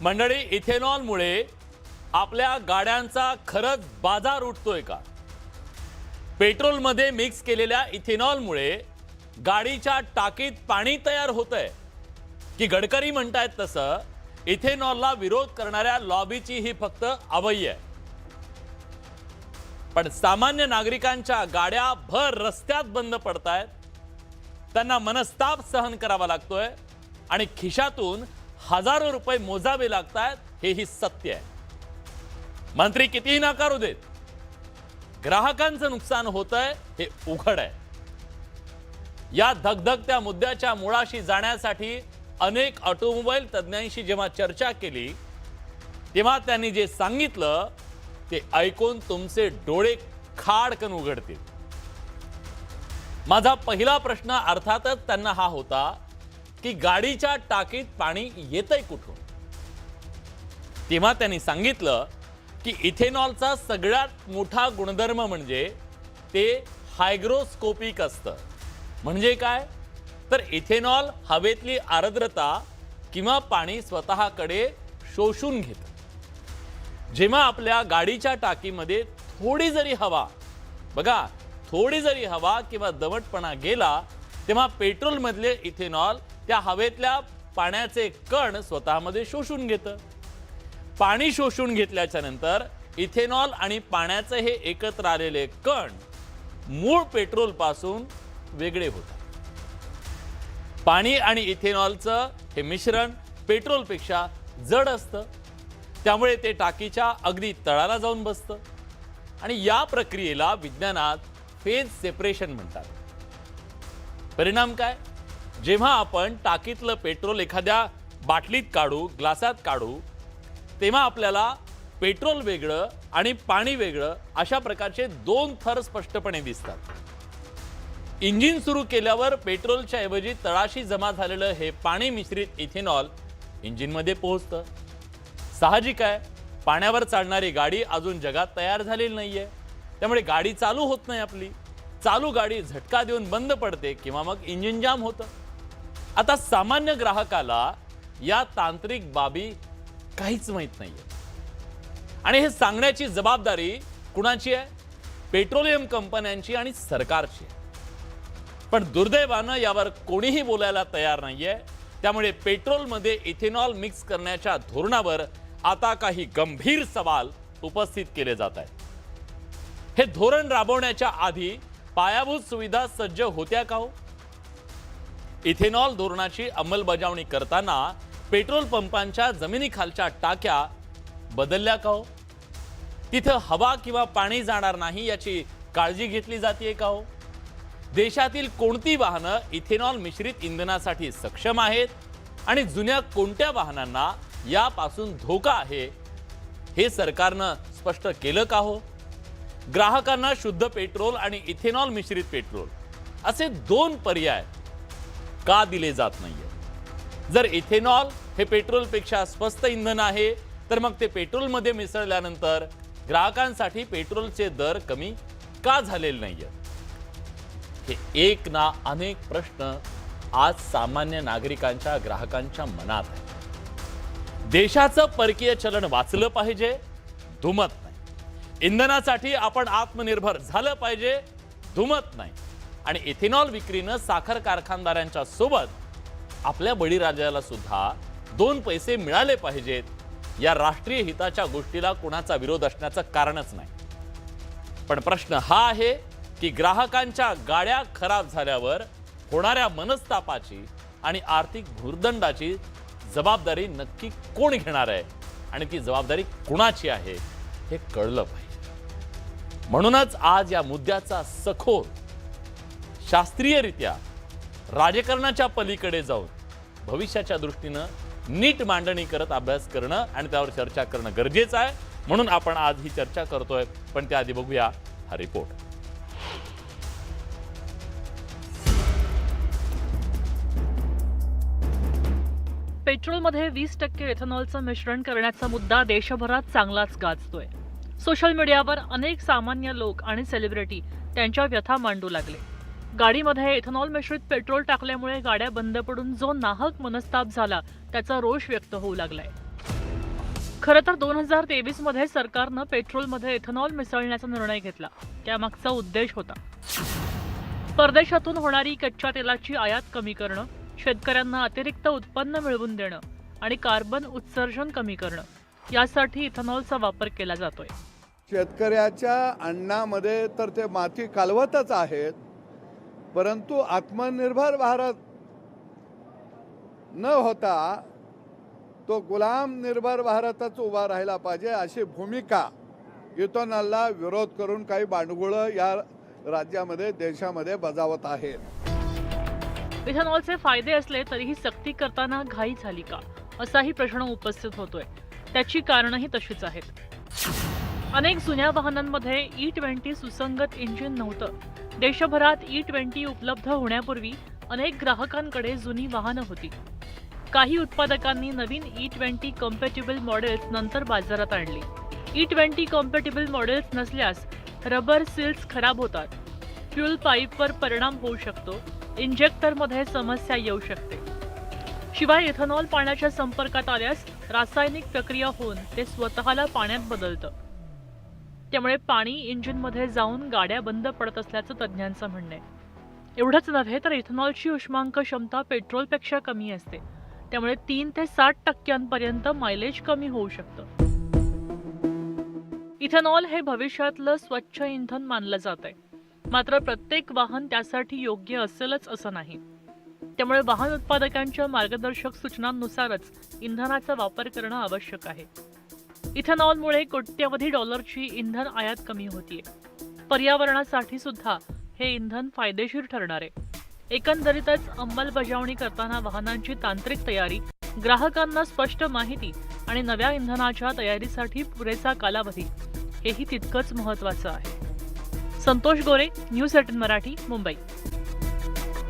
मंडळी, इथेनॉलमुळे आपल्या गाड्यांचा खरंच बाजार उठतोय का? पेट्रोलमध्ये मिक्स केलेल्या इथेनॉलमुळे गाडीच्या टाकीत पाणी तयार होतंय की गडकरी म्हणतायत तसं इथेनॉलला विरोध करणाऱ्या लॉबीची ही फक्त अवय्य आहे? पण सामान्य नागरिकांच्या गाड्या भर रस्त्यात बंद पडतायत, त्यांना मनस्ताप सहन करावा लागतोय आणि खिशातून हजारो रुपये मोजावे लागतायत, हेही सत्य आहे. मंत्री कितीही नाकारू देत, ग्राहकांचं नुकसान होतंय हे उघड आहे. या धगधगत्या मुद्द्याच्या मुळाशी जाण्यासाठी अनेक ऑटोमोबाईल तज्ञांशी जेव्हा चर्चा केली तेव्हा त्यांनी जे सांगितलं ते ऐकून तुमचे डोळे खाडकन उघडतील. माझा पहिला प्रश्न अर्थातच त्यांना हा होता की गाडीच्या टाकीत पाणी येतंय कुठून? तेव्हा त्यांनी सांगितलं की इथेनॉलचा सगळ्यात मोठा गुणधर्म म्हणजे ते हायग्रोस्कोपिक असतं. म्हणजे काय? तर इथेनॉल हवेतली आर्द्रता किंवा पाणी स्वतःकडे शोषून घेतं. जेव्हा आपल्या गाडीच्या टाकीमध्ये थोडी जरी हवा, बघा, थोडी जरी हवा किंवा दमटपणा गेला तेव्हा पेट्रोलमधले इथेनॉल त्या हवेतल्या पाण्याचे कण स्वतःमध्ये शोषून घेतं. पाणी शोषून घेतल्याच्या नंतर इथेनॉल आणि पाण्याचे हे एकत्र आलेले कण मूळ पेट्रोल पासून वेगळे होतात. पाणी आणि इथेनॉलचं हे मिश्रण पेट्रोलपेक्षा जड असतं, त्यामुळे ते टाकीच्या अगदी तळाला जाऊन बसतं आणि या प्रक्रियेला विज्ञानात फेज सेपरेशन म्हणतात. परिणाम काय? जेव्हा आपण टाकीतलं पेट्रोल एखाद्या बाटलीत काढू, ग्लासात काढू, तेव्हा आपल्याला पेट्रोल वेगळं आणि पाणी वेगळं अशा प्रकारचे दोन थर स्पष्टपणे दिसतात. इंजिन सुरू केल्यावर पेट्रोलच्या ऐवजी तळाशी जमा झालेलं हे पाणी मिश्रित इथेनॉल इंजिनमध्ये पोहोचतं. साहजिक आहे, पाण्यावर चालणारी गाडी अजून जगात तयार झालेली नाहीये, त्यामुळे गाडी चालू होत नाही. आपली चालू गाडी झटका देऊन बंद पडते किंवा मग इंजिन जाम होतं. आता सामान्य ग्राहकाला या तांत्रिक बाबी काहीच माहित नाहीये आणि हे सांगण्याची जबाबदारी कुणाची आहे? पेट्रोलियम कंपन्यांची आणि सरकारची आहे. पण दुर्दैवानं यावर कोणीही बोलायला तयार नाहीये. त्यामुळे पेट्रोलमध्ये इथेनॉल मिक्स करण्याच्या धोरणावर आता काही गंभीर सवाल उपस्थित केले जात आहेत. हे धोरण राबवण्याच्या आधी पायाभूत सुविधा सज्ज होत्या का हो? इथेनॉल धोरणाची अंमलबजावणी करताना पेट्रोल पंपांच्या जमिनीखालच्या टाक्या बदलल्या का हो? तिथं हवा किंवा पाणी जाणार नाही याची काळजी घेतली जाते का हो? देशातील कोणती वाहनं इथेनॉल मिश्रित इंधनासाठी सक्षम आहेत आणि जुन्या कोणत्या वाहनांना यापासून धोका आहे हे सरकारनं स्पष्ट केलं का हो? ग्राहकांना शुद्ध पेट्रोल आणि इथेनॉल मिश्रित पेट्रोल असे दोन पर्याय का दिले जात नाहीये? जर इथेनॉल हे पेट्रोलपेक्षा स्वस्त इंधन आहे तर मग ते पेट्रोलमध्ये मिसळल्यानंतर ग्राहकांसाठी पेट्रोलचे दर कमी का झालेले नाहीये? हे एक ना अनेक प्रश्न आज सामान्य नागरिकांच्या, ग्राहकांच्या मनात आहे. देशाचं परकीय चलन वाचलं पाहिजे, दुमत नाही. इंधनासाठी आपण आत्मनिर्भर झालं पाहिजे, दुमत नाही. आणि इथेनॉल विक्रीनं साखर कारखानदारांच्या सोबत आपल्या बळीराजाला सुद्धा दोन पैसे मिळाले पाहिजेत. या राष्ट्रीय हिताच्या गोष्टीला कोणाचा विरोध असण्याचं कारणच नाही. पण प्रश्न हा आहे की ग्राहकांच्या गाड्या खराब झाल्यावर होणाऱ्या मनस्तापाची आणि आर्थिक भुर्दंडाची जबाबदारी नक्की कोण घेणार आहे आणि ती जबाबदारी कुणाची आहे हे कळलं पाहिजे. म्हणूनच आज या मुद्द्याचा सखोल, शास्त्रीयरित्या, राजकारणाच्या पलीकडे जाऊन भविष्याच्या दृष्टीनं नीट मांडणी करत अभ्यास करणं आणि त्यावर चर्चा करणं गरजेचं आहे. म्हणून आपण आज ही चर्चा करतोय. पण त्याआधी बघूया हा रिपोर्ट. पेट्रोलमध्ये 20% इथेनॉलचं मिश्रण करण्याचा मुद्दा देशभरात चांगलाच गाजतोय. सोशल मीडियावर अनेक सामान्य लोक आणि सेलिब्रिटी त्यांच्या व्यथा मांडू लागले. गाडीमध्ये इथेनॉल मिश्रित पेट्रोल टाकल्यामुळे गाड्या बंद पडून जो नाहक मनस्ताप झाला त्याचा रोष व्यक्त होऊ लागलाय. खरं तर 2023 मध्ये सरकारनं पेट्रोलमध्ये इथेनॉल मिसळण्याचा निर्णय घेतला. त्यामागचा उद्देश होता परदेशातून होणारी कच्च्या तेलाची आयात कमी करणं, शेतकऱ्यांना अतिरिक्त उत्पन्न मिळवून देणं आणि कार्बन उत्सर्जन कमी करणं. यासाठी इथेनॉलचा वापर केला जातोय. शेतकऱ्याच्या अन्नामध्ये तर ते माती कालवतच आहेत, परंतु आत्मनिर्भर भारत न होता तो गुलाम निर्भर भारतच उभा राहिला पाहिजे अशी भूमिका इथेनॉलला विरोध करून काही बांडगुळं या राज्यामध्ये देशामध्ये बजावत आहेत. इथेनॉलचे फायदे असले तरीही सक्ती करताना घाई झाली का, असाही प्रश्न उपस्थित होतोय. त्याची कारणंही तशीच आहेत. अनेक जुन्या वाहनांमध्ये E20 सुसंगत इंजिन नव्हतं. देशभरात E20 उपलब्ध होण्यापूर्वी अनेक ग्राहकांकडे जुनी वाहनं होती. काही उत्पादकांनी नवीन E20 कॉम्पॅटिबल मॉडेल्स नंतर बाजारात आणली. E20 कॉम्पॅटिबल मॉडेल्स नसल्यास रबर सील्स खराब होतात, फ्यूल पाईपवर परिणाम होऊ शकतो, इंजेक्टरमध्ये समस्या येऊ शकते. शिवाय इथेनॉल पाण्याच्या संपर्कात आल्यास रासायनिक प्रक्रिया होऊन ते स्वतःला पाण्यात बदलतं. त्यामुळे पाणी इंजिनमध्ये जाऊन गाड्या बंद पडत असल्याचं तज्ज्ञांचं म्हणणं आहे. एवढंच नव्हे तर इथेनॉलची उष्मांक क्षमता पेट्रोलपेक्षा कमी असते. त्यामुळे 3 ते 60% मायलेज कमी होऊ शकतं. इथेनॉल हे भविष्यातलं स्वच्छ इंधन मानलं जात आहे. मात्र प्रत्येक वाहन त्यासाठी योग्य असेलच असं नाही. त्यामुळे वाहन उत्पादकांच्या मार्गदर्शक सूचनांनुसारच इंधनाचा वापर करणं आवश्यक आहे. इथेनॉलमुळे कोट्यवधी डॉलरची इंधन आयात कमी होतीये. पर्यावरणासाठी सुद्धा हे इंधन फायदेशीर ठरणार आहे. एकंदरीतच अंमलबजावणी करताना वाहनांची तांत्रिक तयारी, ग्राहकांना स्पष्ट माहिती आणि नव्या इंधनाच्या तयारीसाठी पुरेसा कालावधी हेही तितकंच महत्त्वाचं आहे. संतोष गोरे, न्यूज 18 मराठी, मुंबई.